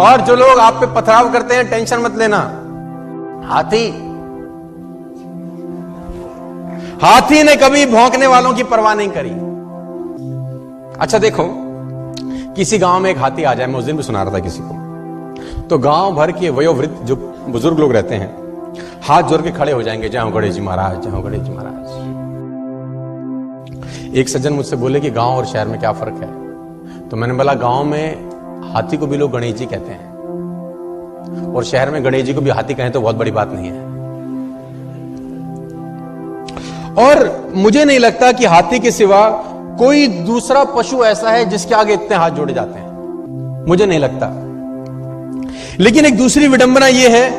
और जो लोग आप पे पथराव करते हैं, टेंशन मत लेना। हाथी ने कभी भौंकने वालों की परवाह नहीं करी। अच्छा देखो, किसी गांव में एक हाथी आ जाए, मैं उस दिन भी सुना रहा था किसी को, तो गांव भर के वयोवृद्ध जो बुजुर्ग लोग रहते हैं हाथ जोड़ के खड़े हो जाएंगे, जय हो गणेश जी महाराज, जय हो गणेश जी महाराज। एक सज्जन मुझसे बोले कि गांव और शहर में क्या फर्क है? तो मैंने बोला, गांव में हाथी को भी लोग गणेश जी कहते हैं, और शहर में गणेश जी को भी हाथी कहें तो बहुत बड़ी बात नहीं है। और मुझे नहीं लगता कि हाथी के सिवा कोई दूसरा पशु ऐसा है जिसके आगे इतने हाथ जोड़े जाते हैं, मुझे नहीं लगता। लेकिन एक दूसरी विडंबना यह है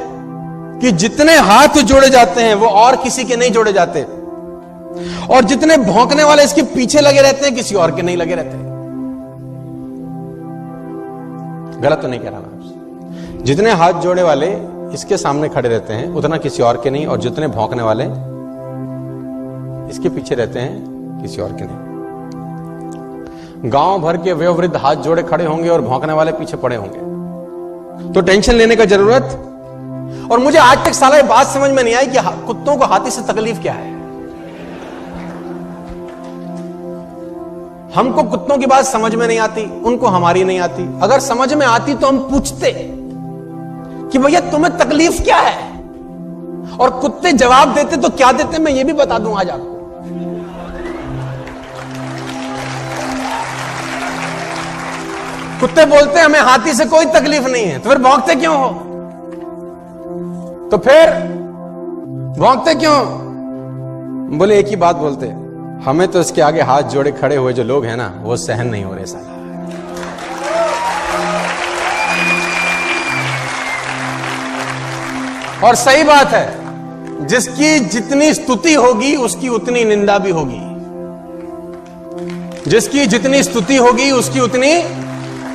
कि जितने हाथ जोड़े जाते हैं वो और किसी के नहीं जोड़े जाते, और जितने भौंकने वाले इसके पीछे लगे रहते हैं किसी और के नहीं लगे रहते। गलत तो नहीं कह रहा मैं आपसे? जितने हाथ जोड़े वाले इसके सामने खड़े रहते हैं उतना किसी और के नहीं, और जितने भौंकने वाले इसके पीछे रहते हैं किसी और के नहीं। गांव भर के वयोवृद्ध हाथ जोड़े खड़े होंगे और भौंकने वाले पीछे पड़े होंगे, तो टेंशन लेने का जरूरत। और मुझे आज तक साला ये बात समझ में नहीं आई कि कुत्तों को हाथी से तकलीफ क्या है। हमको कुत्तों की बात समझ में नहीं आती, उनको हमारी नहीं आती। अगर समझ में आती तो हम पूछते कि भैया तुम्हें तकलीफ क्या है, और कुत्ते जवाब देते तो क्या देते मैं ये भी बता दूं आज आपको। कुत्ते बोलते हैं हमें हाथी से कोई तकलीफ नहीं है, तो फिर भौंकते क्यों हो? तो फिर भौंकते क्यों? बोले एक ही बात बोलते, हमें तो इसके आगे हाथ जोड़े खड़े हुए जो लोग हैं ना, वो सहन नहीं हो रहे साला। और सही बात है, जिसकी जितनी स्तुति होगी उसकी उतनी निंदा भी होगी, जिसकी जितनी स्तुति होगी उसकी उतनी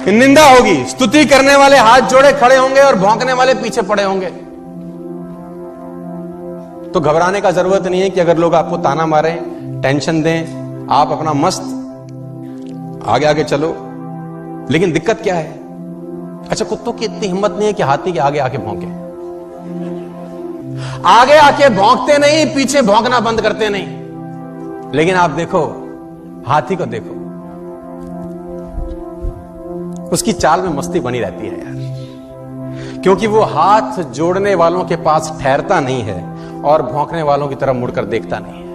निंदा होगी। स्तुति करने वाले हाथ जोड़े खड़े होंगे और भौंकने वाले पीछे पड़े होंगे। तो घबराने का जरूरत नहीं है कि अगर लोग आपको ताना मारें, टेंशन दें, आप अपना मस्त आगे आगे चलो। लेकिन दिक्कत क्या है? अच्छा, कुत्तों की इतनी हिम्मत नहीं है कि हाथी के आगे आके भौंके। आगे आके भौंकते नहीं, पीछे भौंकना बंद करते नहीं। लेकिन आप देखो, हाथी को देखो, उसकी चाल में मस्ती बनी रहती है यार, क्योंकि वो हाथ जोड़ने वालों के पास ठहरता नहीं है और भौंकने वालों की तरफ मुड़कर देखता नहीं है।